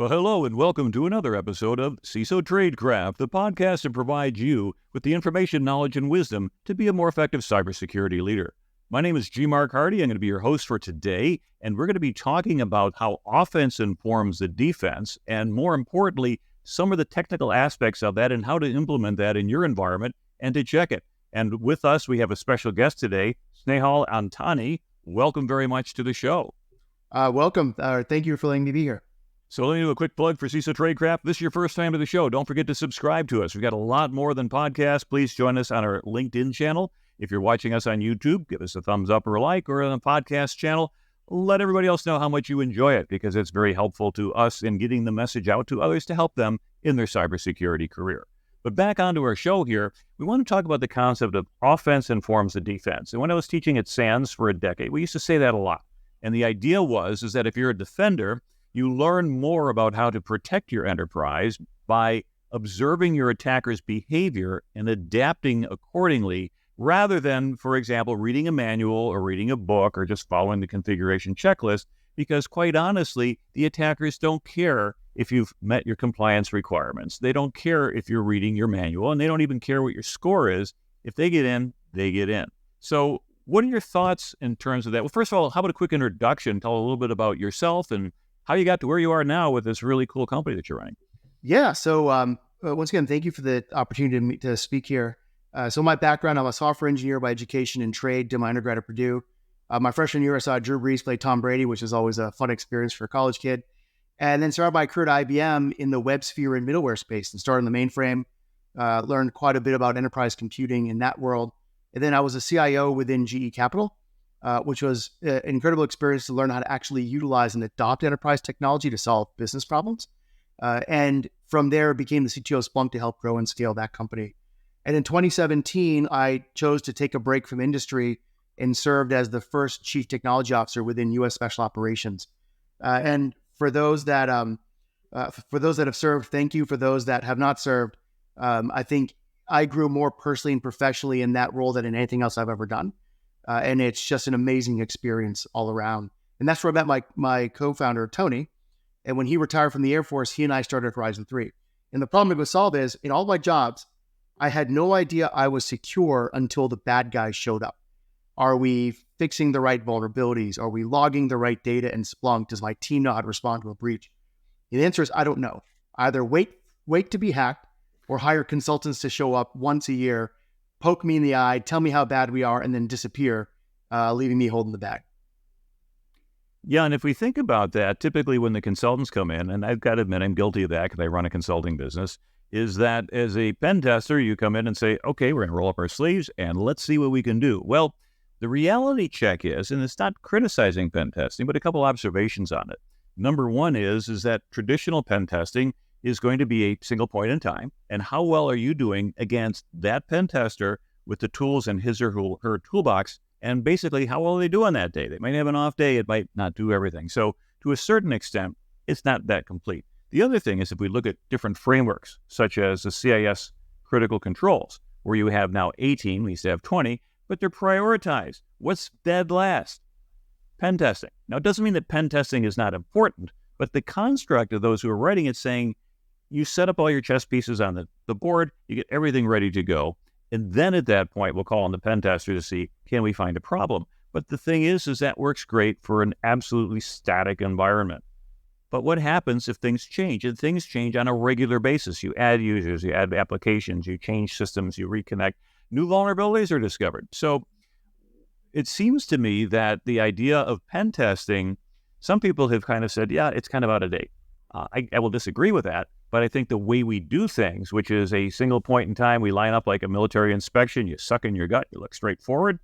Well, hello and welcome to another episode of CISO Tradecraft, the podcast that provides you with the information, knowledge, and wisdom to be a more effective cybersecurity leader. My name is G. Mark Hardy. I'm going to be your host for today, and we're going to be talking about how offense informs the defense, and more importantly, some of the technical aspects of that and how to implement that in your environment and to check it. And with us, we have a special guest today, Snehal Antani. Welcome very much to the show. Welcome. Thank you for letting me be here. So let me do a quick plug for CISO Tradecraft. This is your first time to the show. Don't forget to subscribe to us. We've got a lot more than podcasts. Please join us on our LinkedIn channel. If you're watching us on YouTube, give us a thumbs up or a like, or on the podcast channel. Let everybody else know how much you enjoy it because it's very helpful to us in getting the message out to others to help them in their cybersecurity career. But back onto our show here, we want to talk about the concept of offense informs the defense. And when I was teaching at SANS for a decade, we used to say that a lot. And the idea was that if you're a defender, you learn more about how to protect your enterprise by observing your attacker's behavior and adapting accordingly, rather than, for example, reading a manual or reading a book or just following the configuration checklist, because quite honestly, the attackers don't care if you've met your compliance requirements. They don't care if you're reading your manual, and they don't even care what your score is. If they get in, they get in. So what are your thoughts in terms of that? Well, first of all, how about a quick introduction? Tell a little bit about yourself and how you got to where you are now with this really cool company that you're running. Yeah. So once again, thank you for the opportunity to speak here. So my background, I'm a software engineer by education and trade. Did my undergrad at Purdue. My freshman year, I saw Drew Brees play Tom Brady, which is always a fun experience for a college kid. And then started my career at IBM in the web sphere and middleware space and started in the mainframe. Learned quite a bit about enterprise computing in that world. And then I was a CIO within GE Capital, which was an incredible experience to learn how to actually utilize and adopt enterprise technology to solve business problems. And from there, became the CTO of Splunk to help grow and scale that company. And in 2017, I chose to take a break from industry and served as the first chief technology officer within U.S. Special Operations. And for those that have served, thank you. For those that have not served, I think I grew more personally and professionally in that role than in anything else I've ever done. And it's just an amazing experience all around. And that's where I met my co-founder, Tony. And when he retired from the Air Force, he and I started Horizon 3. And the problem with Solve is, in all my jobs, I had no idea I was secure until the bad guys showed up. Are we fixing the right vulnerabilities? Are we logging the right data in Splunk? Does my team know how to respond to a breach? And the answer is, I don't know. Either wait to be hacked or hire consultants to show up once a year, poke me in the eye, tell me how bad we are, and then disappear, leaving me holding the bag. Yeah, and if we think about that, typically when the consultants come in, and I've got to admit I'm guilty of that because I run a consulting business, is that as a pen tester, you come in and say, okay, we're going to roll up our sleeves and let's see what we can do. Well, the reality check is, and it's not criticizing pen testing, but a couple observations on it. Number one is that traditional pen testing is going to be a single point in time. And how well are you doing against that pen tester with the tools in his or her toolbox? And basically, how well are they doing that day? They might have an off day. It might not do everything. So to a certain extent, it's not that complete. The other thing is if we look at different frameworks, such as the CIS critical controls, where you have now 18, we used to have 20, but they're prioritized. What's dead last? Pen testing. Now, it doesn't mean that pen testing is not important, but the construct of those who are writing it saying, you set up all your chess pieces on the board, you get everything ready to go, and then at that point, we'll call on the pen tester to see, can we find a problem? But the thing is that works great for an absolutely static environment. But what happens if things change? And things change on a regular basis. You add users, you add applications, you change systems, you reconnect. New vulnerabilities are discovered. So it seems to me that the idea of pen testing, some people have kind of said, yeah, it's kind of out of date. I will disagree with that. But I think the way we do things, which is a single point in time, we line up like a military inspection, you suck in your gut, you look straight forward,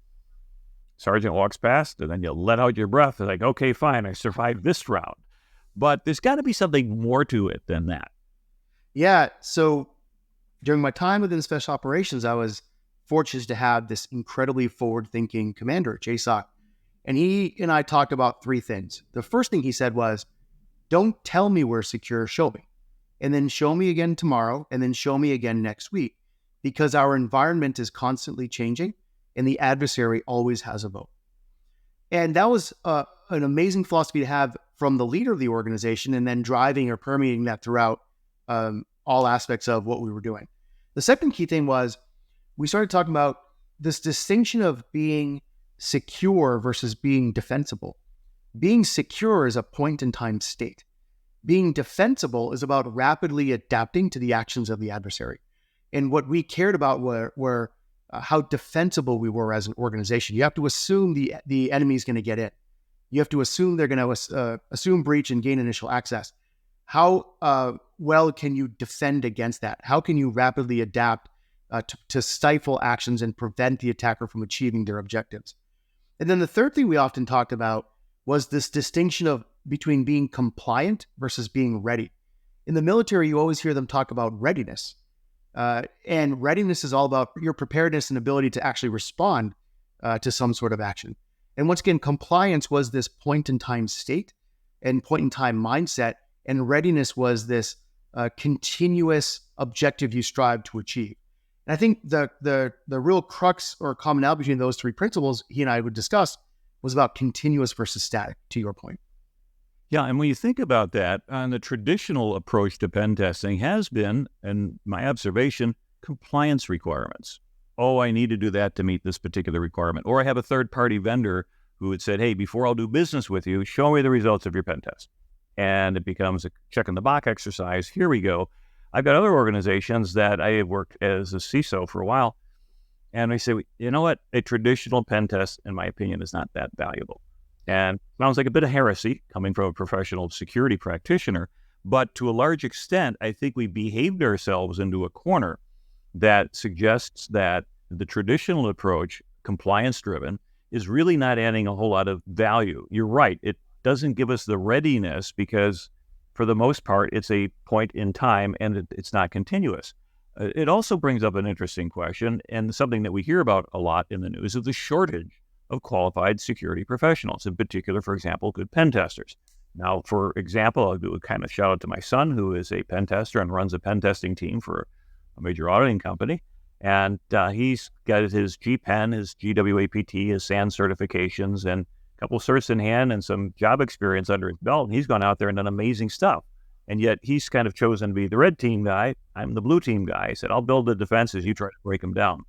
sergeant walks past, and then you let out your breath. It's like, okay, fine, I survived this round. But there's got to be something more to it than that. Yeah. So during my time within Special Operations, I was fortunate to have this incredibly forward-thinking commander at JSOC. And he and I talked about three things. The first thing he said was, don't tell me we're secure, show me. And then show me again tomorrow, and then show me again next week, because our environment is constantly changing and the adversary always has a vote. And that was an amazing philosophy to have from the leader of the organization, and then driving or permeating that throughout all aspects of what we were doing. The second key thing was we started talking about this distinction of being secure versus being defensible. Being secure is a point-in-time state. Being defensible is about rapidly adapting to the actions of the adversary. And what we cared about were how defensible we were as an organization. You have to assume the enemy's going to get in. You have to assume they're going to assume breach and gain initial access. How well can you defend against that? How can you rapidly adapt to stifle actions and prevent the attacker from achieving their objectives? And then the third thing we often talked about was this distinction between being compliant versus being ready. In the military, you always hear them talk about readiness. And readiness is all about your preparedness and ability to actually respond to some sort of action. And once again, compliance was this point-in-time state and point-in-time mindset, and readiness was this continuous objective you strive to achieve. And I think the real crux or commonality between those three principles he and I would discuss was about continuous versus static, to your point. Yeah, and when you think about that, the traditional approach to pen testing has been, in my observation, compliance requirements. Oh, I need to do that to meet this particular requirement. Or I have a third-party vendor who had said, hey, before I'll do business with you, show me the results of your pen test. And it becomes a check-in-the-box exercise. Here we go. I've got other organizations that I have worked as a CISO for a while, and they say, you know what? A traditional pen test, in my opinion, is not that valuable. And sounds like a bit of heresy coming from a professional security practitioner, but to a large extent, I think we behaved ourselves into a corner that suggests that the traditional approach, compliance-driven, is really not adding a whole lot of value. You're right. It doesn't give us the readiness because, for the most part, it's a point in time and it's not continuous. It also brings up an interesting question, and something that we hear about a lot in the news, is the shortage of qualified security professionals, in particular, for example, good pen testers. Now, for example, I'll do a kind of shout out to my son, who is a pen tester and runs a pen testing team for a major auditing company. And he's got his G-Pen, his GWAPT, his SAN certifications, and a couple certs in hand and some job experience under his belt. And he's gone out there and done amazing stuff. And yet he's kind of chosen to be the red team guy. I'm the blue team guy. He said, I'll build the defenses. You try to break them down.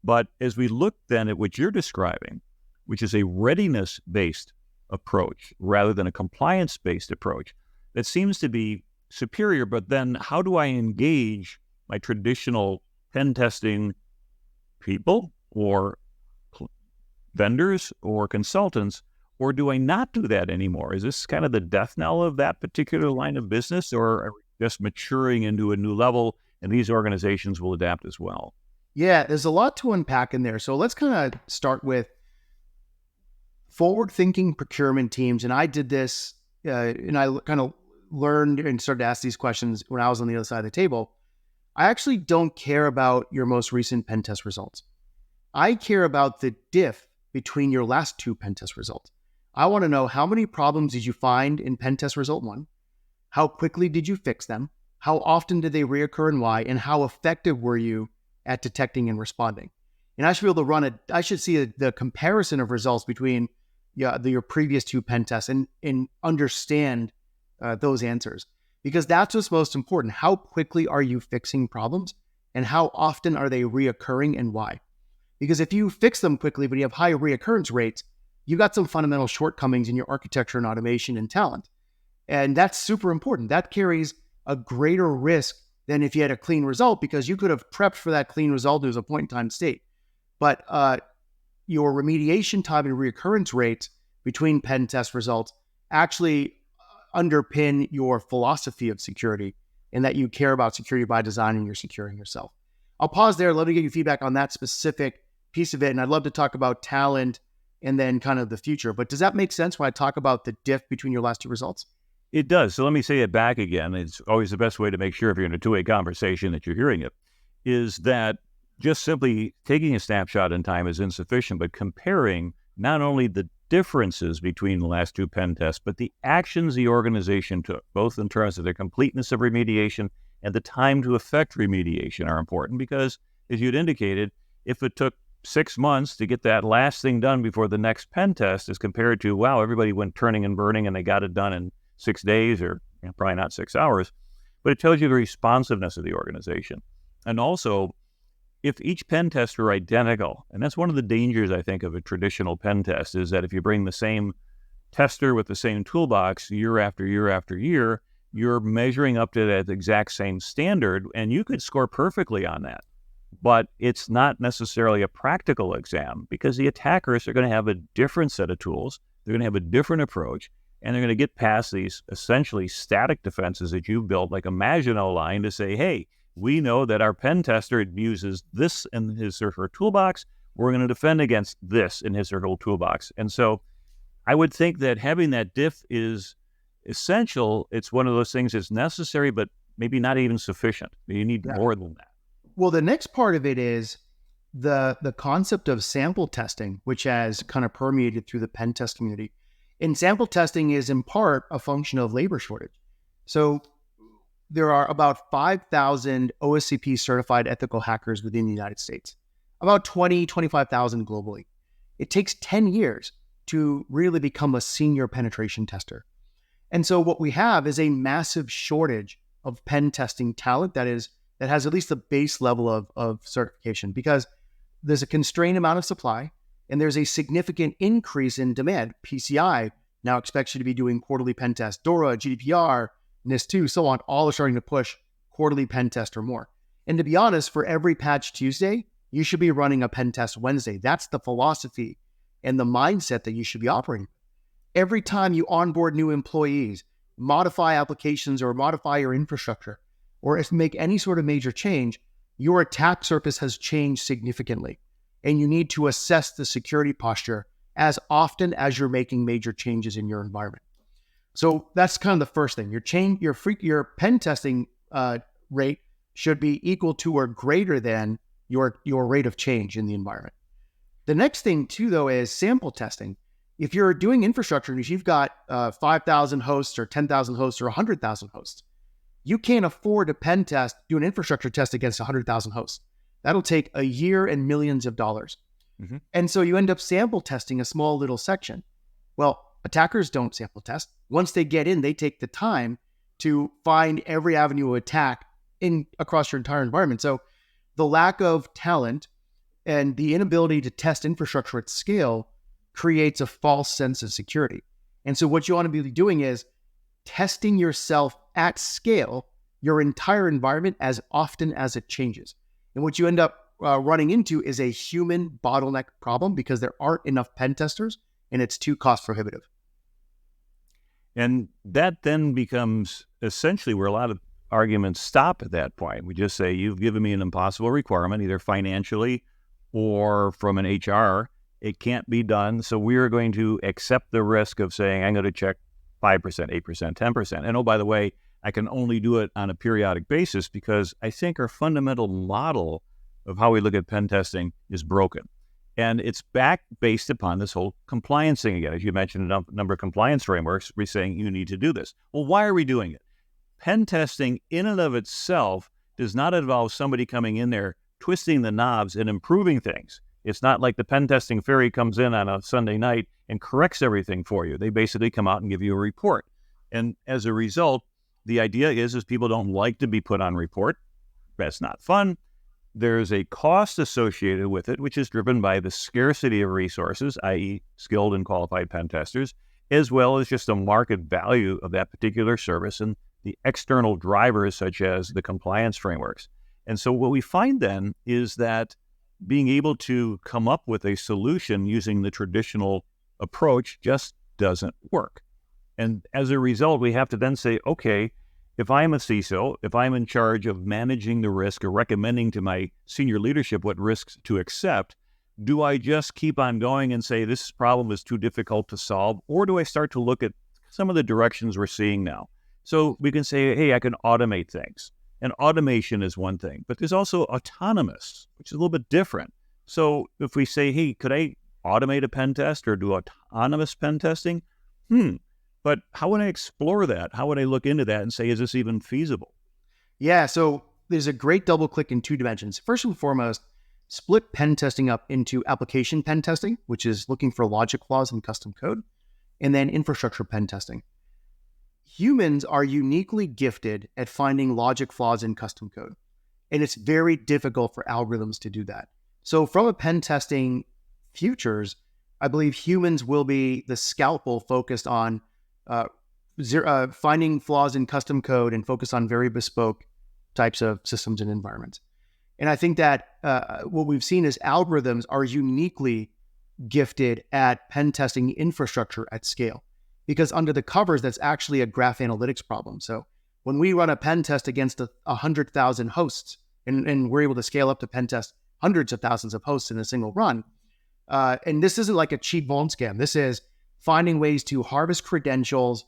But as we look then at what you're describing, which is a readiness-based approach rather than a compliance-based approach, that seems to be superior. But then how do I engage my traditional pen testing people or vendors or consultants, or do I not do that anymore? Is this kind of the death knell of that particular line of business, or are we just maturing into a new level and these organizations will adapt as well? Yeah, there's a lot to unpack in there. So let's kind of start with forward-thinking procurement teams. And I did this, and I kind of learned and started to ask these questions when I was on the other side of the table. I actually don't care about your most recent pen test results. I care about the diff between your last two pen test results. I want to know, how many problems did you find in pen test result 1? How quickly did you fix them? How often did they reoccur and why? And how effective were you at detecting and responding? And I should be able to I should see the comparison of results between your previous two pen tests and understand those answers. Because that's what's most important. How quickly are you fixing problems? And how often are they reoccurring and why? Because if you fix them quickly, but you have high reoccurrence rates, you got some fundamental shortcomings in your architecture and automation and talent. And that's super important. That carries a greater risk than if you had a clean result, because you could have prepped for that clean result. It was a point-in-time state. But your remediation time and reoccurrence rates between pen test results actually underpin your philosophy of security, and that you care about security by design and you're securing yourself. I'll pause there. Let me get you feedback on that specific piece of it. And I'd love to talk about talent and then kind of the future. But does that make sense when I talk about the diff between your last two results? It does. So let me say it back again. It's always the best way to make sure, if you're in a two-way conversation, that you're hearing it, is that just simply taking a snapshot in time is insufficient, but comparing not only the differences between the last two pen tests, but the actions the organization took, both in terms of the completeness of remediation and the time to effect remediation, are important. Because, as you'd indicated, if it took 6 months to get that last thing done before the next pen test as compared to, wow, everybody went turning and burning and they got it done in 6 days or probably not 6 hours. But it tells you the responsiveness of the organization. And also, if each pen tests are identical, and that's one of the dangers, I think, of a traditional pen test, is that if you bring the same tester with the same toolbox year after year after year, you're measuring up to that exact same standard, and you could score perfectly on that. But it's not necessarily a practical exam because the attackers are going to have a different set of tools. They're going to have a different approach, and they're going to get past these essentially static defenses that you've built, like a Maginot Line, to say, hey, we know that our pen tester uses this in his or her toolbox. We're going to defend against this in his or her toolbox. And so I would think that having that diff is essential. It's one of those things that's necessary, but maybe not even sufficient. You need more than that. Well, the next part of it is the concept of sample testing, which has kind of permeated through the pen test community. And sample testing is in part a function of labor shortage. So there are about 5,000 OSCP certified ethical hackers within the United States, about 25,000 globally. It takes 10 years to really become a senior penetration tester. And so what we have is a massive shortage of pen testing talent that has at least the base level of certification, because there's a constrained amount of supply and there's a significant increase in demand. PCI now expects you to be doing quarterly pen tests. DORA, GDPR, NIS2, so on, all are starting to push quarterly pen test or more. And to be honest, for every Patch Tuesday, you should be running a pen test Wednesday. That's the philosophy and the mindset that you should be operating. Every time you onboard new employees, modify applications or modify your infrastructure, or make any sort of major change, your attack surface has changed significantly. And you need to assess the security posture as often as you're making major changes in your environment. So that's kind of the first thing. Your pen testing rate should be equal to or greater than your rate of change in the environment. The next thing too, though, is sample testing. If you're doing infrastructure and you've got 5,000 hosts or 10,000 hosts or 100,000 hosts, you can't afford to pen test, do an infrastructure test against 100,000 hosts. That'll take a year and millions of dollars. Mm-hmm. And so you end up sample testing a small little section. Well, attackers don't sample test. Once they get in, they take the time to find every avenue of attack across your entire environment. So the lack of talent and the inability to test infrastructure at scale creates a false sense of security. And so what you want to be doing is testing yourself at scale, your entire environment, as often as it changes. And what you end up running into is a human bottleneck problem because there aren't enough pen testers and it's too cost prohibitive. And that then becomes essentially where a lot of arguments stop at that point. We just say, you've given me an impossible requirement, either financially or from an HR. It can't be done. So we're going to accept the risk of saying, I'm going to check 5%, 8%, 10%. And oh, by the way, I can only do it on a periodic basis because I think our fundamental model of how we look at pen testing is broken. And it's based upon this whole compliance thing again. As you mentioned, a number of compliance frameworks, we're saying you need to do this. Well, why are we doing it? Pen testing in and of itself does not involve somebody coming in there, twisting the knobs and improving things. It's not like the pen testing fairy comes in on a Sunday night and corrects everything for you. They basically come out and give you a report. And as a result, the idea is people don't like to be put on report. That's not fun. There's a cost associated with it, which is driven by the scarcity of resources, i.e. skilled and qualified pen testers, as well as just the market value of that particular service and the external drivers such as the compliance frameworks. And so what we find then is that being able to come up with a solution using the traditional approach just doesn't work. And as a result, we have to then say, okay, if I'm a CISO, if I'm in charge of managing the risk or recommending to my senior leadership what risks to accept, do I just keep on going and say this problem is too difficult to solve? Or do I start to look at some of the directions we're seeing now? So we can say, hey, I can automate things. And automation is one thing, but there's also autonomous, which is a little bit different. So if we say, hey, could I automate a pen test or do autonomous pen testing? But how would I explore that? How would I look into that and say, is this even feasible? Yeah, so there's a great double click in two dimensions. First and foremost, split pen testing up into application pen testing, which is looking for logic flaws in custom code, and then infrastructure pen testing. Humans are uniquely gifted at finding logic flaws in custom code, and it's very difficult for algorithms to do that. So from a pen testing futures, I believe humans will be the scalpel focused on finding flaws in custom code and focus on very bespoke types of systems and environments. And I think that what we've seen is algorithms are uniquely gifted at pen testing infrastructure at scale, because under the covers, that's actually a graph analytics problem. So when we run a pen test against 100,000 hosts, and we're able to scale up to pen test hundreds of thousands of hosts in a single run, and this isn't like a cheap vuln scam. This is finding ways to harvest credentials,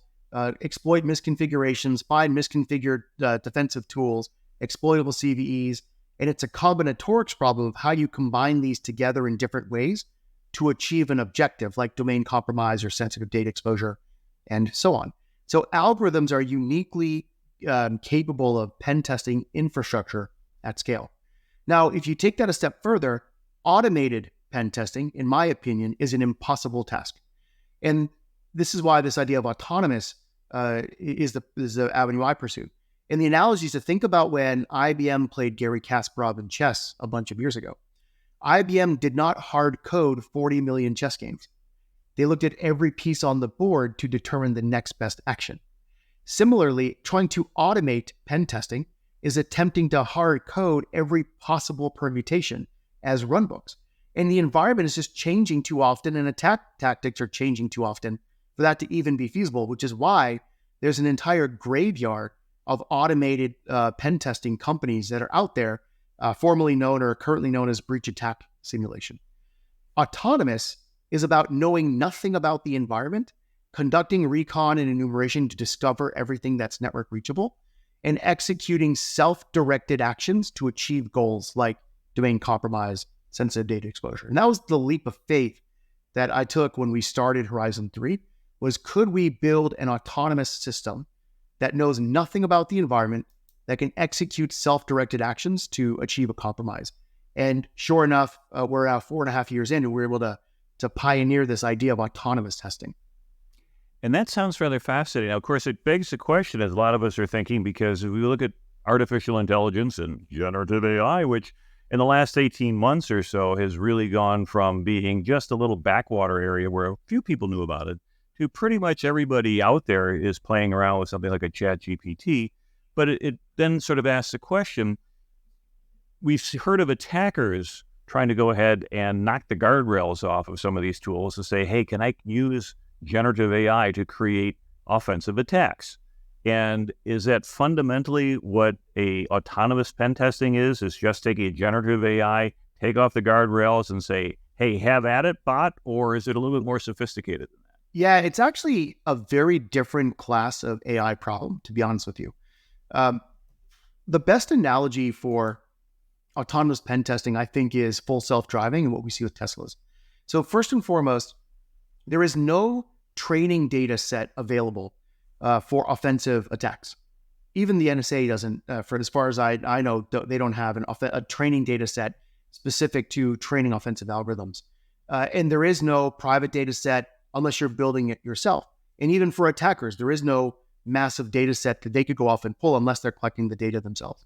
exploit misconfigurations, find misconfigured defensive tools, exploitable CVEs. And it's a combinatorics problem of how you combine these together in different ways to achieve an objective like domain compromise or sensitive data exposure and so on. So algorithms are uniquely capable of pen testing infrastructure at scale. Now, if you take that a step further, automated pen testing, in my opinion, is an impossible task. And this is why this idea of autonomous is the avenue I pursue. And the analogy is to think about when IBM played Garry Kasparov in chess a bunch of years ago. IBM did not hard code 40 million chess games. They looked at every piece on the board to determine the next best action. Similarly, trying to automate pen testing is attempting to hard code every possible permutation as runbooks. And the environment is just changing too often, and attack tactics are changing too often for that to even be feasible, which is why there's an entire graveyard of automated pen testing companies that are out there, formerly known or currently known as breach attack simulation. Autonomous is about knowing nothing about the environment, conducting recon and enumeration to discover everything that's network reachable, and executing self-directed actions to achieve goals like domain compromise, sensitive data exposure. And that was the leap of faith that I took when we started Horizon 3, was could we build an autonomous system that knows nothing about the environment, that can execute self-directed actions to achieve a compromise. And sure enough, we're now 4.5 years in, and we're able to pioneer this idea of autonomous testing. And that sounds rather fascinating. Now, of course, it begs the question, as a lot of us are thinking, because if we look at artificial intelligence and generative AI, which in the last 18 months or so has really gone from being just a little backwater area where a few people knew about it, to pretty much everybody out there is playing around with something like a chat GPT. But it then sort of asks the question, we've heard of attackers trying to go ahead and knock the guardrails off of some of these tools and say, hey, can I use generative AI to create offensive attacks? And is that fundamentally what a autonomous pen testing is just taking a generative AI, take off the guardrails and say, hey, have at it, bot? Or is it a little bit more sophisticated than that? Yeah, it's actually a very different class of AI problem, to be honest with you. The best analogy for autonomous pen testing, I think, is full self-driving and what we see with Teslas. So first and foremost, there is no training data set available for offensive attacks. Even the NSA doesn't, for as far as I know, they don't have a training data set specific to training offensive algorithms. And there is no private data set unless you're building it yourself. And even for attackers, there is no massive data set that they could go off and pull unless they're collecting the data themselves.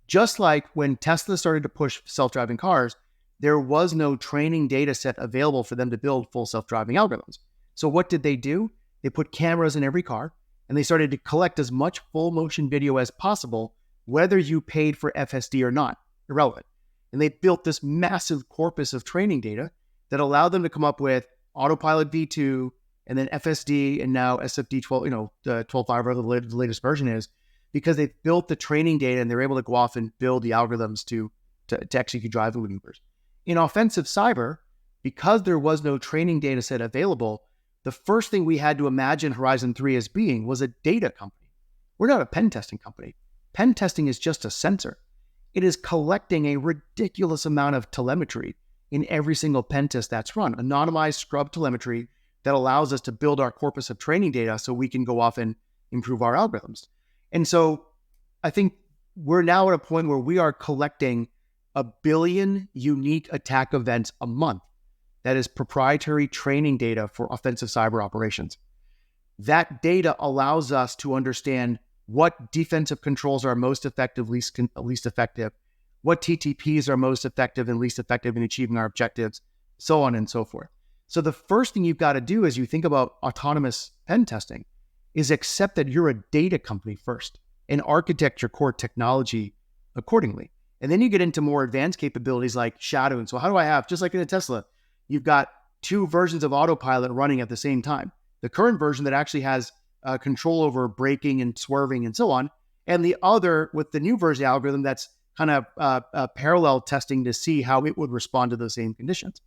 Just like when Tesla started to push self-driving cars, there was no training data set available for them to build full self-driving algorithms. So what did they do? They put cameras in every car, and they started to collect as much full motion video as possible, whether you paid for FSD or not, irrelevant. And they built this massive corpus of training data that allowed them to come up with Autopilot V2, and then FSD, and now SFD 12, 12.5, whatever the latest version is, because they've built the training data and they're able to go off and build the algorithms to execute driving maneuvers. In offensive cyber, because there was no training data set available, the first thing we had to imagine Horizon 3 as being was a data company. We're not a pen testing company. Pen testing is just a sensor. It is collecting a ridiculous amount of telemetry in every single pen test that's run, anonymized scrub telemetry that allows us to build our corpus of training data so we can go off and improve our algorithms. And so I think we're now at a point where we are collecting 1 billion unique attack events a month. That is proprietary training data for offensive cyber operations. That data allows us to understand what defensive controls are most effective, least effective, what TTPs are most effective and least effective in achieving our objectives, so on and so forth. So the first thing you've got to do as you think about autonomous pen testing is accept that you're a data company first and architect your core technology accordingly. And then you get into more advanced capabilities like shadowing. So how do I have, just like in a Tesla, you've got 2 versions of autopilot running at the same time. The current version that actually has control over braking and swerving and so on, and the other with the new version algorithm that's kind of parallel testing to see how it would respond to those same conditions.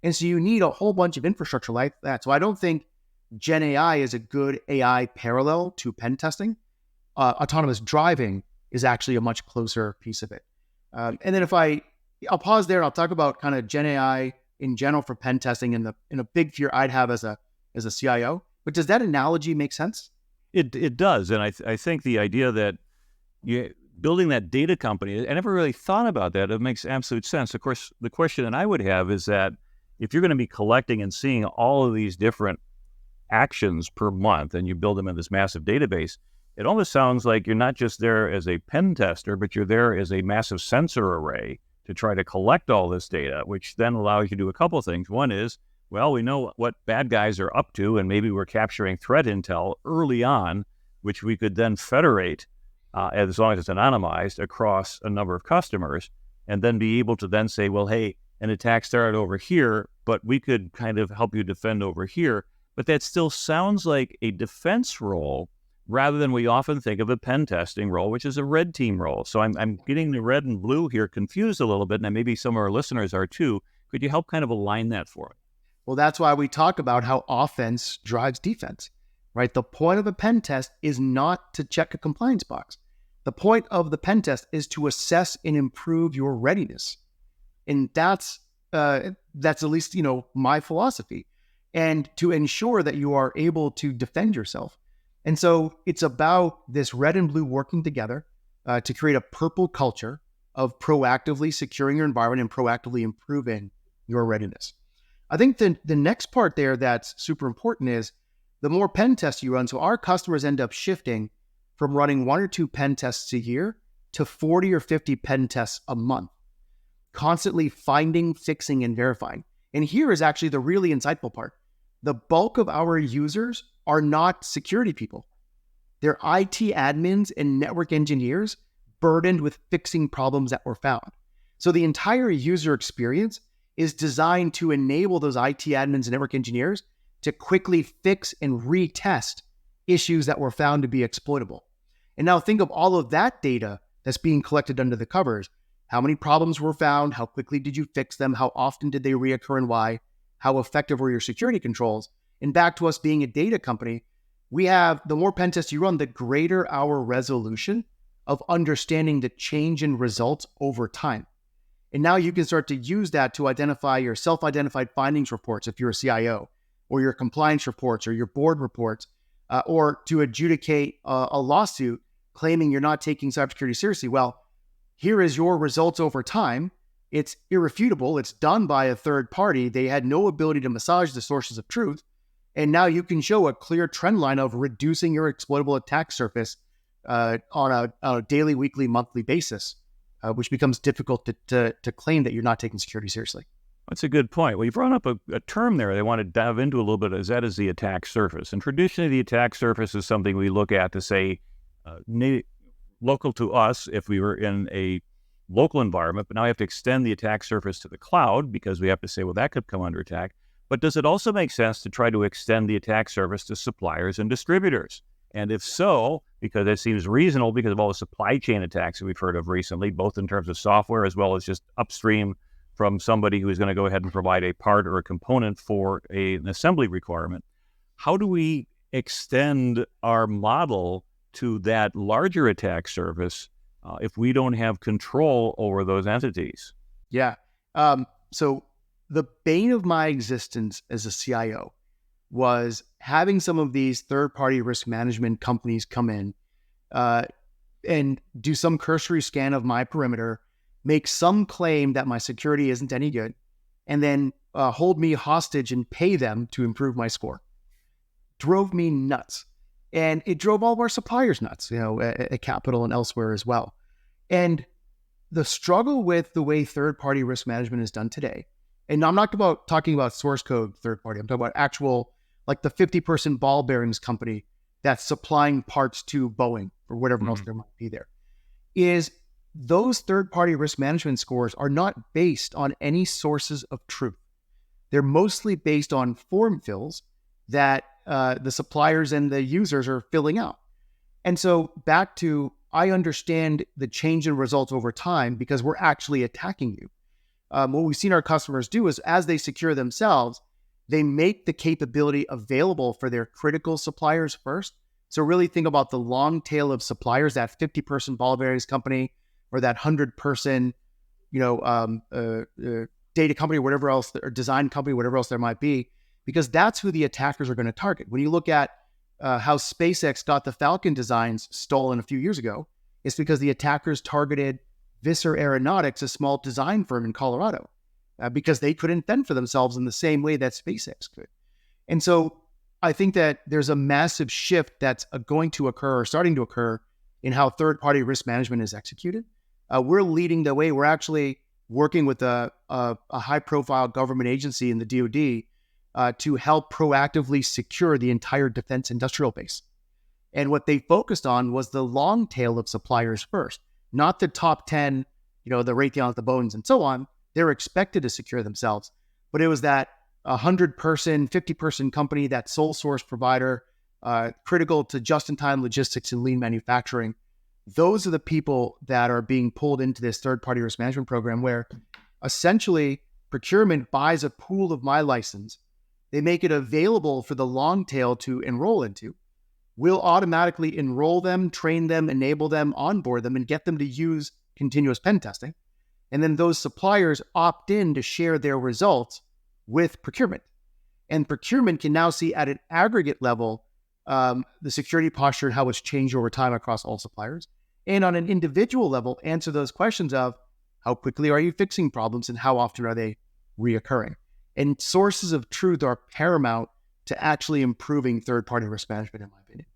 And so you need a whole bunch of infrastructure like that. So I don't think Gen AI is a good AI parallel to pen testing. Autonomous driving is actually a much closer piece of it. And then I'll pause there and I'll talk about kind of Gen AI in general for pen testing and a big fear I'd have as a CIO. But does that analogy make sense? It does. And I think the idea that building that data company, I never really thought about that. It makes absolute sense. Of course, the question that I would have is that if you're going to be collecting and seeing all of these different actions per month and you build them in this massive database, it almost sounds like you're not just there as a pen tester, but you're there as a massive sensor array to try to collect all this data, which then allows you to do a couple of things. One is, well, we know what bad guys are up to, and maybe we're capturing threat intel early on, which we could then federate as long as it's anonymized across a number of customers, and then be able to then say, well, hey, an attack started over here, but we could kind of help you defend over here. But that still sounds like a defense role rather than we often think of a pen testing role, which is a red team role. So I'm getting the red and blue here confused a little bit, and maybe some of our listeners are too. Could you help kind of align that for me? Well, that's why we talk about how offense drives defense, right? The point of a pen test is not to check a compliance box. The point of the pen test is to assess and improve your readiness. And that's at least, my philosophy, and to ensure that you are able to defend yourself. And so it's about this red and blue working together to create a purple culture of proactively securing your environment and proactively improving your readiness. I think the next part there that's super important is the more pen tests you run. So our customers end up shifting from running 1 or 2 pen tests a year to 40 or 50 pen tests a month, constantly finding, fixing, and verifying. And here is actually the really insightful part. The bulk of our users are not security people. They're IT admins and network engineers burdened with fixing problems that were found. So the entire user experience is designed to enable those IT admins and network engineers to quickly fix and retest issues that were found to be exploitable. And now think of all of that data that's being collected under the covers. How many problems were found? How quickly did you fix them? How often did they reoccur and why? How effective were your security controls? And back to us being a data company, we have the more pen tests you run, the greater our resolution of understanding the change in results over time. And now you can start to use that to identify your self-identified findings reports if you're a CIO, or your compliance reports or your board reports, or to adjudicate a lawsuit claiming you're not taking cybersecurity seriously. Well, here is your results over time. It's irrefutable. It's done by a third party. They had no ability to massage the sources of truth. And now you can show a clear trend line of reducing your exploitable attack surface on a daily, weekly, monthly basis, which becomes difficult to claim that you're not taking security seriously. That's a good point. Well, you brought up a term there they want to dive into a little bit, is the attack surface. And traditionally, the attack surface is something we look at to say local to us if we were in a local environment, but now we have to extend the attack surface to the cloud because we have to say, well, that could come under attack. But does it also make sense to try to extend the attack surface to suppliers and distributors? And if so, because that seems reasonable because of all the supply chain attacks that we've heard of recently, both in terms of software as well as just upstream from somebody who is going to go ahead and provide a part or a component for an assembly requirement. How do we extend our model to that larger attack surface if we don't have control over those entities? Yeah. So the bane of my existence as a CIO was having some of these third-party risk management companies come in and do some cursory scan of my perimeter make some claim that my security isn't any good, and then hold me hostage and pay them to improve my score. Drove me nuts. And it drove all of our suppliers nuts, at Capital and elsewhere as well. And the struggle with the way third-party risk management is done today, and I'm not talking about source code third-party, I'm talking about actual, like the 50-person ball bearings company that's supplying parts to Boeing or whatever else there might be there, is those third-party risk management scores are not based on any sources of truth. They're mostly based on form fills that the suppliers and the users are filling out. And so back to, I understand the change in results over time because we're actually attacking you. What we've seen our customers do is as they secure themselves, they make the capability available for their critical suppliers first. So really think about the long tail of suppliers, that 50-person ball bearings company or that 100-person, data company, whatever else, or design company, whatever else there might be, because that's who the attackers are going to target. When you look at how SpaceX got the Falcon designs stolen a few years ago, it's because the attackers targeted Visser Aeronautics, a small design firm in Colorado, because they couldn't fend for themselves in the same way that SpaceX could. And so I think that there's a massive shift that's going to occur or starting to occur in how third-party risk management is executed. We're leading the way. We're actually working with a high-profile government agency in the DoD to help proactively secure the entire defense industrial base. And what they focused on was the long tail of suppliers first, not the top 10, the Raytheons, the Boeings, and so on. They're expected to secure themselves. But it was that 100-person, 50-person company, that sole source provider, critical to just-in-time logistics and lean manufacturing. Those are the people that are being pulled into this third-party risk management program where essentially procurement buys a pool of my license. They make it available for the long tail to enroll into. We'll automatically enroll them, train them, enable them, onboard them, and get them to use continuous pen testing. And then those suppliers opt in to share their results with procurement. And procurement can now see at an aggregate level the security posture and how it's changed over time across all suppliers. And on an individual level, answer those questions of how quickly are you fixing problems and how often are they reoccurring? And sources of truth are paramount to actually improving third-party risk management, in my opinion.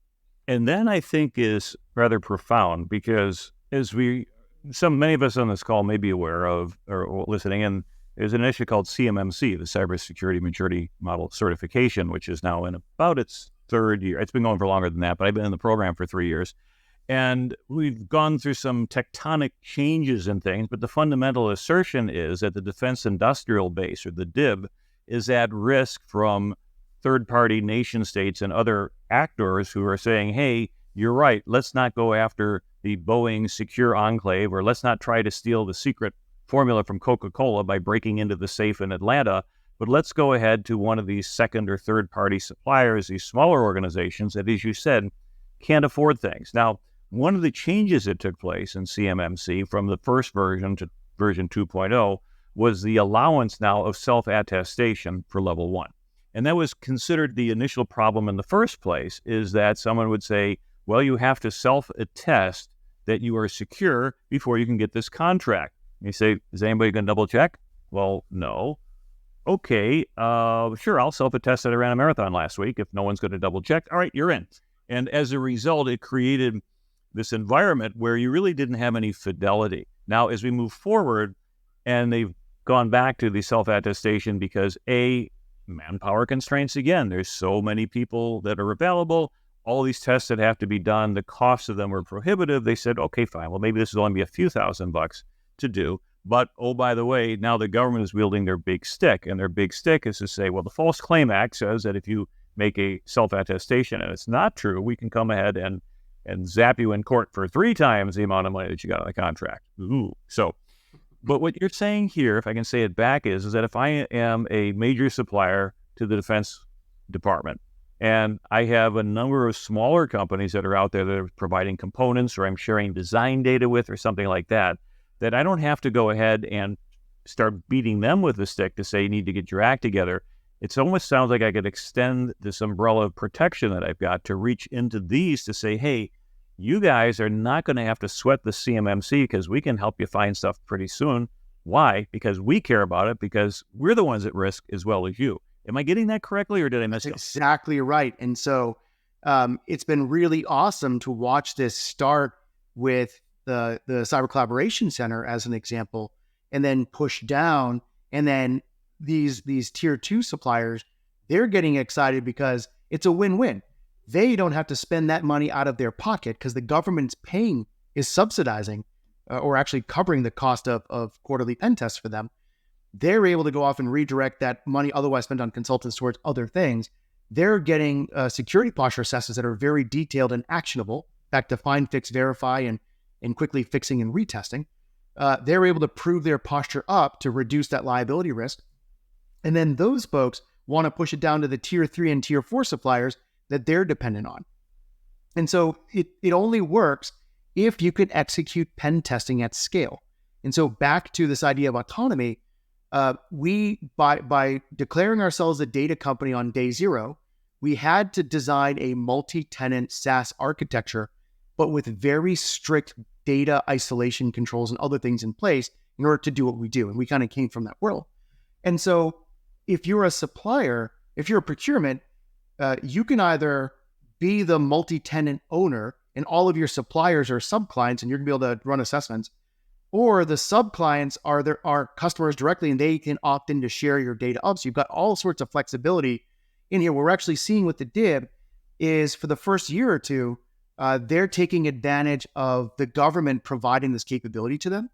And then I think is rather profound because many of us on this call may be aware of or listening in, there's an initiative called CMMC, the Cybersecurity Maturity Model Certification, which is now in about its third year. It's been going for longer than that, but I've been in the program for 3 years. And we've gone through some tectonic changes in things, but the fundamental assertion is that the defense industrial base, or the DIB, is at risk from third-party nation states and other actors who are saying, hey, you're right, let's not go after the Boeing secure enclave, or let's not try to steal the secret formula from Coca-Cola by breaking into the safe in Atlanta, but let's go ahead to one of these second or third-party suppliers, these smaller organizations that, as you said, can't afford things. Now, one of the changes that took place in CMMC from the first version to version 2.0 was the allowance now of self-attestation for level 1. And that was considered the initial problem in the first place, is that someone would say, well, you have to self-attest that you are secure before you can get this contract. And you say, is anybody going to double check? Well, no. Okay, sure, I'll self-attest that I ran a marathon last week. If no one's going to double check, all right, you're in. And as a result, it created this environment where you really didn't have any fidelity. Now, as we move forward, and they've gone back to the self-attestation because manpower constraints again. There's so many people that are available, all these tests that have to be done, the cost of them were prohibitive. They said, okay, fine, well, maybe this will only be a few $1,000 to do. But, oh, by the way, now the government is wielding their big stick, and their big stick is to say, well, the False Claim Act says that if you make a self-attestation and it's not true, we can come ahead and zap you in court for 3 times the amount of money that you got on the contract. Ooh. So, but what you're saying here, if I can say it back, is that if I am a major supplier to the Defense Department, and I have a number of smaller companies that are out there that are providing components, or I'm sharing design data with, or something like that, that I don't have to go ahead and start beating them with a stick to say, you need to get your act together. It almost sounds like I could extend this umbrella of protection that I've got to reach into these to say, hey, you guys are not going to have to sweat the CMMC because we can help you find stuff pretty soon. Why? Because we care about it, because we're the ones at risk as well as you. Am I getting that correctly, or did I miss you? Exactly right. And so it's been really awesome to watch this start with the Cyber Collaboration Center as an example, and then push down. And then these tier 2 suppliers, they're getting excited because it's a win-win. They don't have to spend that money out of their pocket because the government's is subsidizing or actually covering the cost of quarterly pen tests for them. They're able to go off and redirect that money otherwise spent on consultants towards other things. They're getting security posture assessments that are very detailed and actionable, back to find, fix, verify, and quickly fixing and retesting. They're able to prove their posture up to reduce that liability risk. And then those folks want to push it down to the tier 3 and tier 4 suppliers that they're dependent on. And so it only works if you can execute pen testing at scale. And so back to this idea of autonomy, we, by declaring ourselves a data company on day zero, we had to design a multi-tenant SaaS architecture, but with very strict data isolation controls and other things in place in order to do what we do. And we kind of came from that world. And so if you're a supplier, if you're a procurement, you can either be the multi-tenant owner and all of your suppliers are sub-clients and you're going to be able to run assessments, or the sub-clients are customers directly and they can opt in to share your data up. So you've got all sorts of flexibility in here. What we're actually seeing with the DIB is for the first year or two, they're taking advantage of the government providing this capability to them.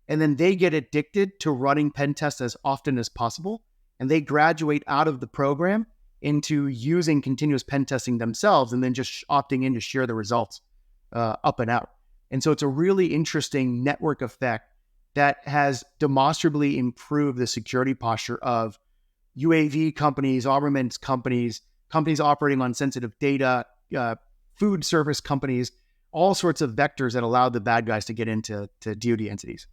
And then they get addicted to running pen tests as often as possible. And they graduate out of the program into using continuous pen testing themselves and then just opting in to share the results up and out. And so it's a really interesting network effect that has demonstrably improved the security posture of UAV companies, armaments companies, companies operating on sensitive data, food service companies, all sorts of vectors that allow the bad guys to get into DoD entities.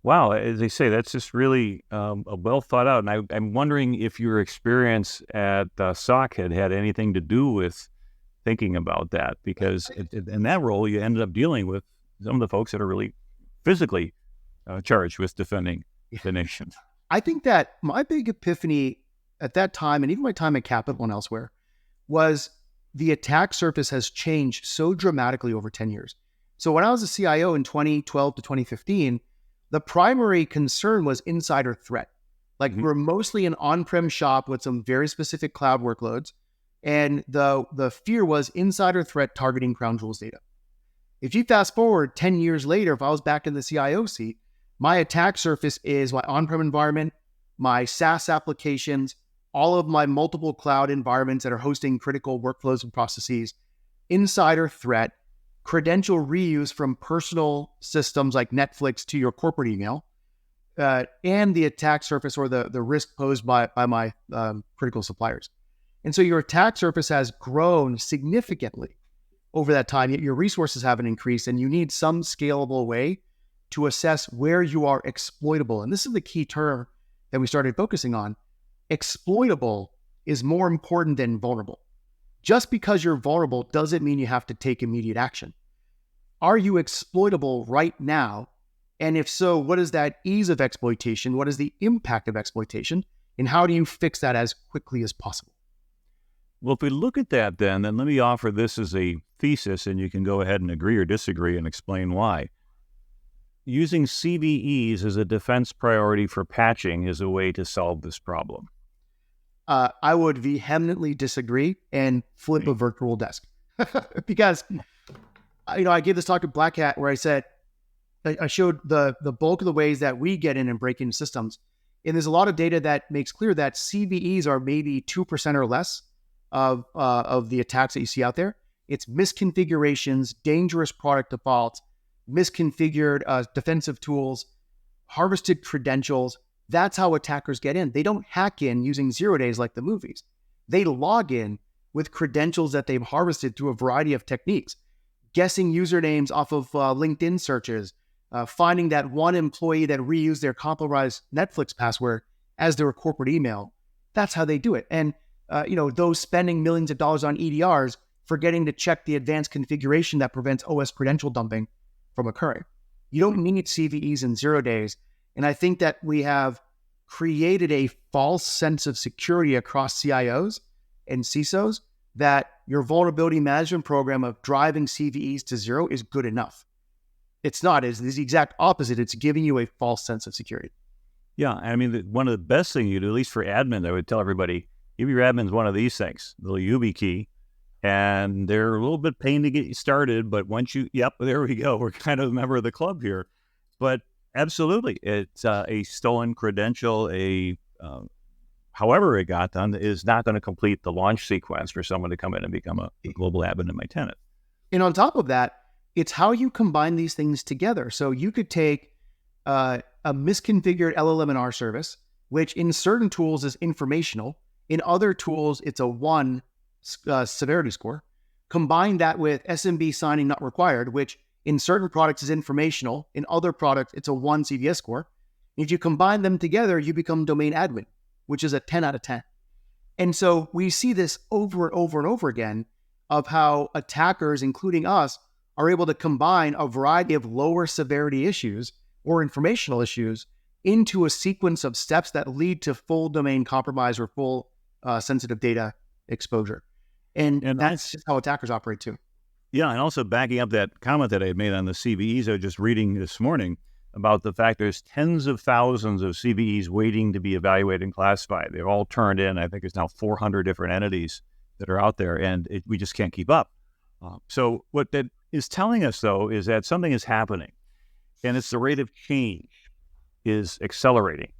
Wow, as they say, that's just really a well thought out. And I'm wondering if your experience at SOC had anything to do with thinking about that, because in that role, you ended up dealing with some of the folks that are really physically charged with defending the nation. I think that my big epiphany at that time, and even my time at Capital and elsewhere, was the attack surface has changed so dramatically over 10 years. So when I was a CIO in 2012 to 2015, the primary concern was insider threat. Like we're mostly an on-prem shop with some very specific cloud workloads. And the fear was insider threat targeting Crown Jewels data. If you fast forward 10 years later, if I was back in the CIO seat, my attack surface is my on-prem environment, my SaaS applications, all of my multiple cloud environments that are hosting critical workflows and processes, insider threat, credential reuse from personal systems like Netflix to your corporate email, and the attack surface or the risk posed by my critical suppliers. And so your attack surface has grown significantly over that time, yet your resources haven't increased, and you need some scalable way to assess where you are exploitable. And this is the key term that we started focusing on. Exploitable is more important than vulnerable. Just because you're vulnerable doesn't mean you have to take immediate action. Are you exploitable right now? And if so, what is that ease of exploitation? What is the impact of exploitation? And how do you fix that as quickly as possible? Well, if we look at that, then let me offer this as a thesis, and you can go ahead and agree or disagree and explain why. Using CVEs as a defense priority for patching is a way to solve this problem. I would vehemently disagree and flip a virtual desk because, I gave this talk at Black Hat where I said, I showed the bulk of the ways that we get in and break into systems. And there's a lot of data that makes clear that CVEs are maybe 2% or less of the attacks that you see out there. It's misconfigurations, dangerous product defaults, misconfigured defensive tools, harvested credentials. That's how attackers get in. They don't hack in using 0 days like the movies. They log in with credentials that they've harvested through a variety of techniques, guessing usernames off of LinkedIn searches, finding that one employee that reused their compromised Netflix password as their corporate email. That's how they do it. And those spending millions of dollars on EDRs, forgetting to check the advanced configuration that prevents OS credential dumping from occurring. You don't need CVEs in 0 days. And I think that we have created a false sense of security across CIOs and CISOs that your vulnerability management program of driving CVEs to 0 is good enough. It's not. It's the exact opposite. It's giving you a false sense of security. Yeah, I mean, one of the best things you do, at least for admin, I would tell everybody, give your admins one of these things, the little YubiKey, and they're a little bit pain to get you started, but once there we go. We're kind of a member of the club here. But absolutely, it's a stolen credential, however it got done, is not going to complete the launch sequence for someone to come in and become a global admin in my tenant. And on top of that, it's how you combine these things together. So you could take a misconfigured LLM&R service, which in certain tools is informational. In other tools, it's a 1 severity score. Combine that with SMB signing not required, which in certain products is informational. In other products, it's a 1 CVS score. If you combine them together, you become domain admin, which is a 10 out of 10. And so we see this over and over and over again of how attackers, including us, are able to combine a variety of lower severity issues or informational issues into a sequence of steps that lead to full domain compromise or full sensitive data exposure. And that's just how attackers operate too. Yeah, and also backing up that comment that I made on the CVEs I was just reading this morning about the fact there's tens of thousands of CVEs waiting to be evaluated and classified. They're all turned in. I think there's now 400 different entities that are out there, and we just can't keep up. So what that is telling us, though, is that something is happening, and it's the rate of change is accelerating.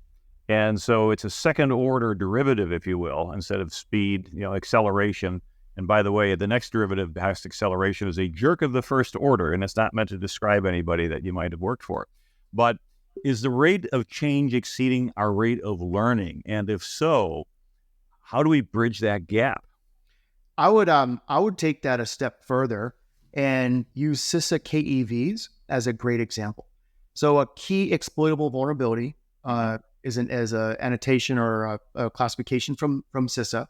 And so it's a second order derivative, if you will, instead of speed, acceleration. And by the way, the next derivative past acceleration is a jerk of the first order, and it's not meant to describe anybody that you might have worked for. But is the rate of change exceeding our rate of learning? And if so, how do we bridge that gap? I would take that a step further and use CISA KEVs as a great example. So a key exploitable vulnerability is an annotation or a classification from CISA.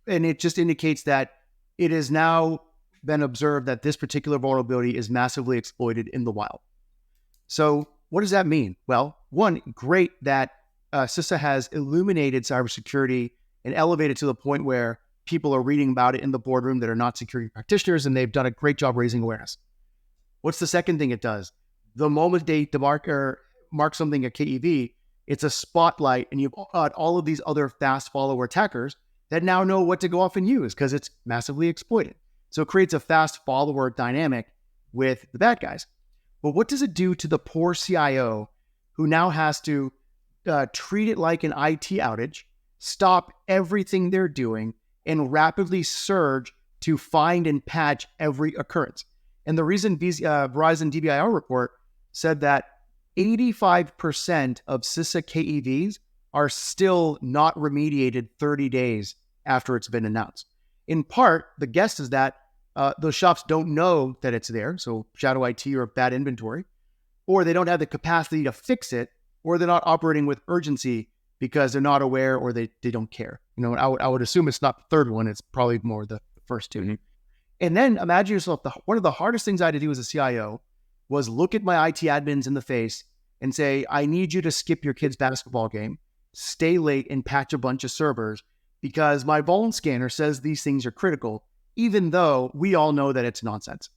And it just indicates that it has now been observed that this particular vulnerability is massively exploited in the wild. So what does that mean? Well, one, great that CISA has illuminated cybersecurity and elevated to the point where people are reading about it in the boardroom that are not security practitioners, and they've done a great job raising awareness. What's the second thing it does? The moment they mark something a KEV, it's a spotlight, and you've got all of these other fast follower attackers that now know what to go off and use because it's massively exploited. So it creates a fast follower dynamic with the bad guys. But what does it do to the poor CIO who now has to treat it like an IT outage, stop everything they're doing, and rapidly surge to find and patch every occurrence? And the reason Verizon DBIR report said that 85% of CISA KEVs are still not remediated 30 days after it's been announced. In part, the guess is that those shops don't know that it's there, so shadow IT or bad inventory, or they don't have the capacity to fix it, or they're not operating with urgency because they're not aware or they don't care. I would assume it's not the third one, it's probably more the first two. Mm-hmm. And then imagine yourself, one of the hardest things I had to do as a CIO was look at my IT admins in the face and say, I need you to skip your kid's basketball game, stay late and patch a bunch of servers because my vuln scanner says these things are critical, even though we all know that it's nonsense.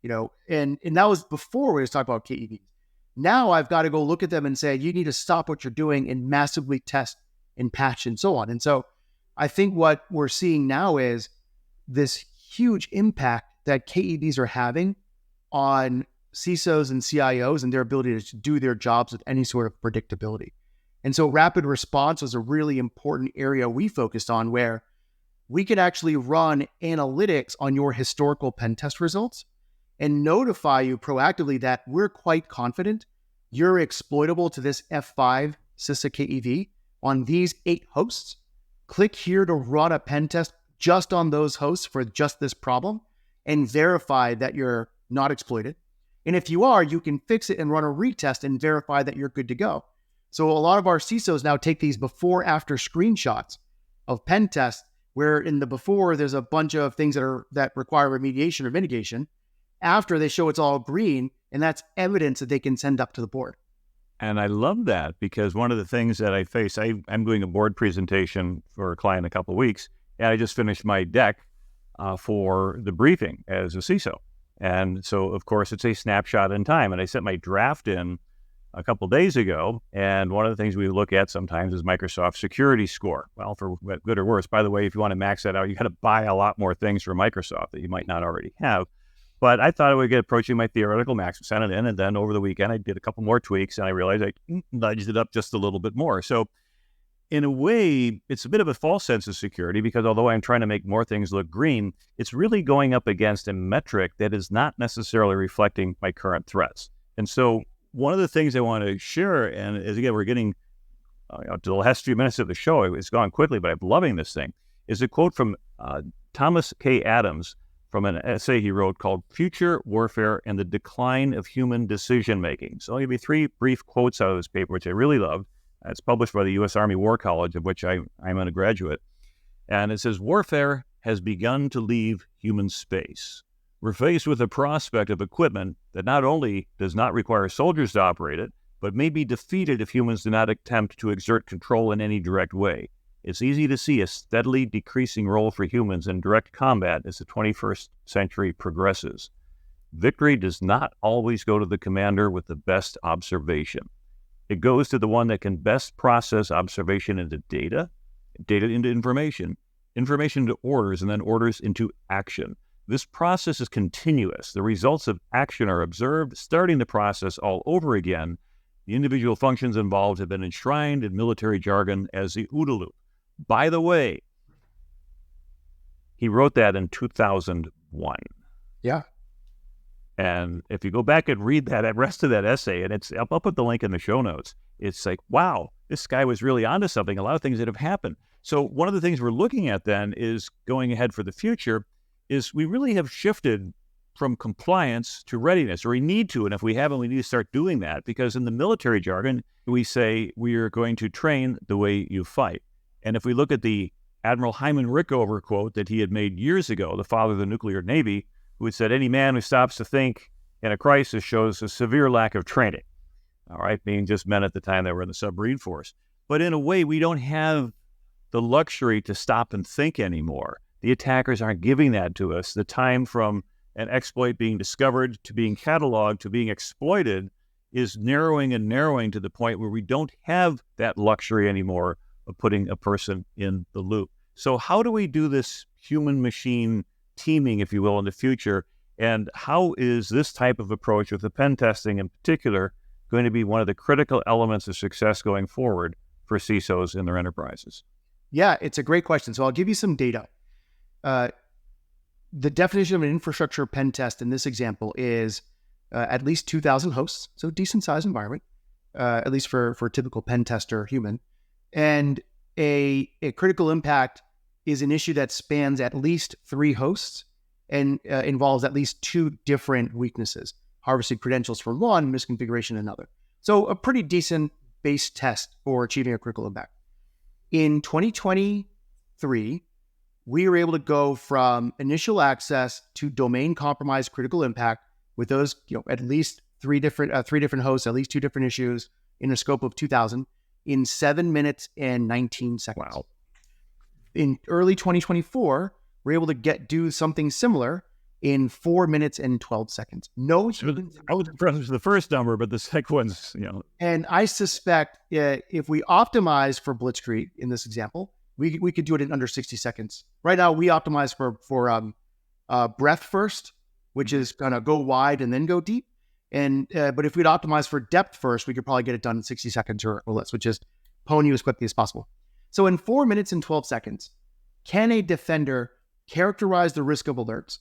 And that was before we was talking about KEVs. Now I've got to go look at them and say, you need to stop what you're doing and massively test and patch and so on. And so I think what we're seeing now is this huge impact that KEVs are having on CISOs and CIOs and their ability to do their jobs with any sort of predictability. And so rapid response was a really important area we focused on, where we could actually run analytics on your historical pen test results and notify you proactively that we're quite confident you're exploitable to this F5 CISA KEV on these 8 hosts. Click here to run a pen test just on those hosts for just this problem and verify that you're not exploited. And if you are, you can fix it and run a retest and verify that you're good to go. So a lot of our CISOs now take these before-after screenshots of pen tests where in the before there's a bunch of things that require remediation or mitigation. After, they show it's all green, and that's evidence that they can send up to the board. And I love that, because one of the things that I face, I'm doing a board presentation for a client in a couple of weeks, and I just finished my deck for the briefing as a CISO. And so, of course, it's a snapshot in time. And I sent my draft in a couple of days ago, and one of the things we look at sometimes is Microsoft security score. Well, for good or worse, by the way, if you want to max that out, you got to buy a lot more things from Microsoft that you might not already have. But I thought I would get approaching my theoretical max, sent it in, and then over the weekend I did a couple more tweaks, and I realized I nudged it up just a little bit more. So in a way, it's a bit of a false sense of security, because although I'm trying to make more things look green, it's really going up against a metric that is not necessarily reflecting my current threats. And so one of the things I want to share, and as again, we're getting to the last few minutes of the show, it's gone quickly, but I'm loving this thing, is a quote from Thomas K. Adams, from an essay he wrote called Future Warfare and the Decline of Human Decision-Making. So I'll give you 3 brief quotes out of this paper, which I really loved. It's published by the U.S. Army War College, of which I'm a graduate. And it says, warfare has begun to leave human space. We're faced with the prospect of equipment that not only does not require soldiers to operate it, but may be defeated if humans do not attempt to exert control in any direct way. It's easy to see a steadily decreasing role for humans in direct combat as the 21st century progresses. Victory does not always go to the commander with the best observation. It goes to the one that can best process observation into data, data into information, information into orders, and then orders into action. This process is continuous. The results of action are observed, starting the process all over again. The individual functions involved have been enshrined in military jargon as the OODA loop. By the way, he wrote that in 2001. Yeah. And if you go back and read that rest of that essay, and I'll put the link in the show notes, it's like, wow, this guy was really onto something, a lot of things that have happened. So one of the things we're looking at then is going ahead for the future is we really have shifted from compliance to readiness, or we need to. And if we haven't, we need to start doing that, because in the military jargon, we say we are going to train the way you fight. And if we look at the Admiral Hyman Rickover quote that he had made years ago, the father of the nuclear navy, who had said, any man who stops to think in a crisis shows a severe lack of training. All right, being just men at the time that were in the submarine force. But in a way, we don't have the luxury to stop and think anymore. The attackers aren't giving that to us. The time from an exploit being discovered to being cataloged to being exploited is narrowing and narrowing to the point where we don't have that luxury anymore of putting a person in the loop. So how do we do this human-machine teaming, if you will, in the future? And how is this type of approach with the pen testing in particular going to be one of the critical elements of success going forward for CISOs in their enterprises? Yeah, it's a great question. So I'll give you some data. The definition of an infrastructure pen test in this example is at least 2,000 hosts, so decent sized environment, at least for a typical pen tester human. And a critical impact is an issue that spans at least 3 hosts and involves at least 2 different weaknesses, harvested credentials for one, misconfiguration another. So a pretty decent base test for achieving a critical impact. In 2023, we were able to go from initial access to domain compromised critical impact with those, at least three different hosts, at least 2 different issues in a scope of 2,000 in 7 minutes and 19 seconds. Wow. In early 2024, we're able to do something similar in 4 minutes and 12 seconds. No humans. I was impressed with the first number, but the second one's, And I suspect if we optimize for Blitzkrieg in this example, we could do it in under 60 seconds. Right now, we optimize for breadth first, which is going to go wide and then go deep. And but if we'd optimize for depth first, we could probably get it done in 60 seconds or less, which is pwn you as quickly as possible. So in 4 minutes and 12 seconds, can a defender characterize the risk of alerts,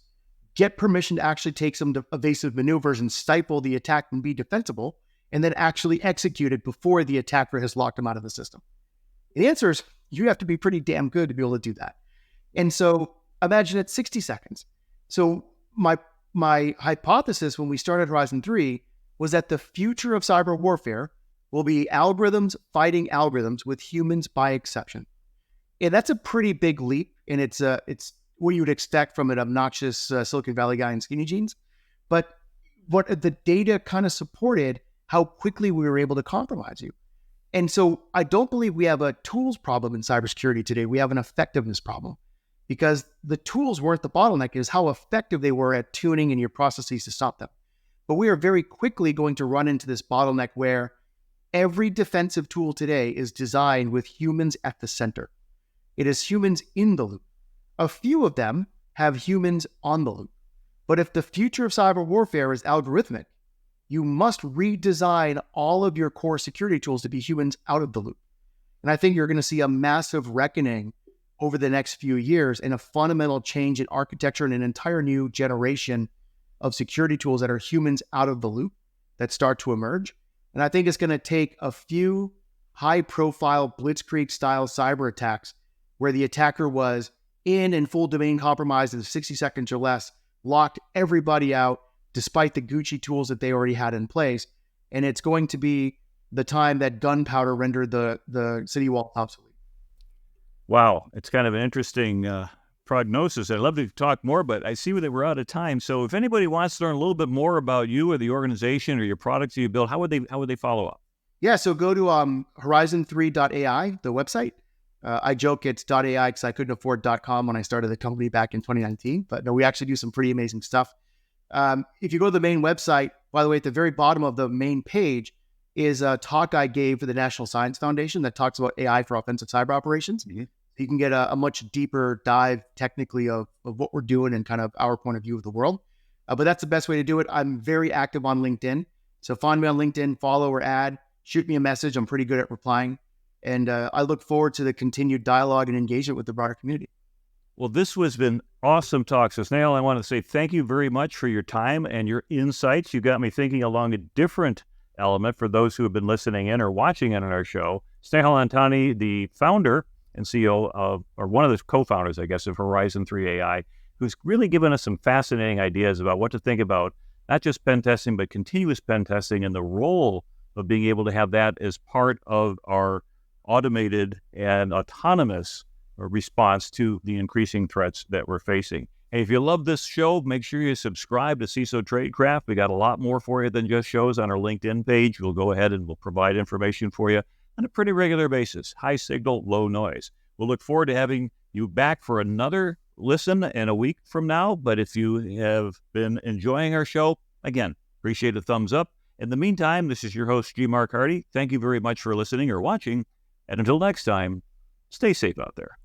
get permission to actually take some evasive maneuvers and stifle the attack and be defensible, and then actually execute it before the attacker has locked them out of the system? And the answer is you have to be pretty damn good to be able to do that. And so imagine it's 60 seconds. So my hypothesis when we started Horizon 3 was that the future of cyber warfare will be algorithms fighting algorithms with humans by exception. And that's a pretty big leap. And it's what you would expect from an obnoxious Silicon Valley guy in skinny jeans. But what the data kind of supported how quickly we were able to compromise you. And so I don't believe we have a tools problem in cybersecurity today. We have an effectiveness problem because the tools weren't the bottleneck, is how effective they were at tuning in your processes to stop them. But we are very quickly going to run into this bottleneck where every defensive tool today is designed with humans at the center. It is humans in the loop. A few of them have humans on the loop. But if the future of cyber warfare is algorithmic, you must redesign all of your core security tools to be humans out of the loop. And I think you're going to see a massive reckoning over the next few years and a fundamental change in architecture and an entire new generation of security tools that are humans out of the loop that start to emerge. And I think it's going to take a few high-profile blitzkrieg-style cyber attacks where the attacker was in and full domain compromised in 60 seconds or less, locked everybody out, despite the Gucci tools that they already had in place. And it's going to be the time that gunpowder rendered the city wall obsolete. Wow. It's kind of an interesting prognosis. I'd love to talk more, but I see that we're out of time. So if anybody wants to learn a little bit more about you or the organization or your products you build, how would they follow up? Yeah, so go to horizon3.ai, the website. I joke it's .ai because I couldn't afford .com when I started the company back in 2019. But no, we actually do some pretty amazing stuff. If you go to the main website, by the way, at the very bottom of the main page is a talk I gave for the National Science Foundation that talks about AI for offensive cyber operations. Mm-hmm. You can get a much deeper dive technically of what we're doing and kind of our point of view of the world. But that's the best way to do it. I'm very active on LinkedIn. So find me on LinkedIn, follow or add, shoot me a message. I'm pretty good at replying. And I look forward to the continued dialogue and engagement with the broader community. Well, this has been awesome talk. So, Snehal, I want to say thank you very much for your time and your insights. You got me thinking along a different element for those who have been listening in or watching in on our show. Snehal Antani, the founder and CEO of, or one of the co-founders, I guess, of Horizon 3 AI, who's really given us some fascinating ideas about what to think about, not just pen testing, but continuous pen testing and the role of being able to have that as part of our automated and autonomous response to the increasing threats that we're facing. And if you love this show, make sure you subscribe to CISO Tradecraft. We got a lot more for you than just shows on our LinkedIn page. We'll go ahead and we'll provide information for you on a pretty regular basis. High signal, low noise. We'll look forward to having you back for another listen in a week from now. But if you have been enjoying our show, again, appreciate a thumbs up. In the meantime, this is your host, G. Mark Hardy. Thank you very much for listening or watching. And until next time, stay safe out there.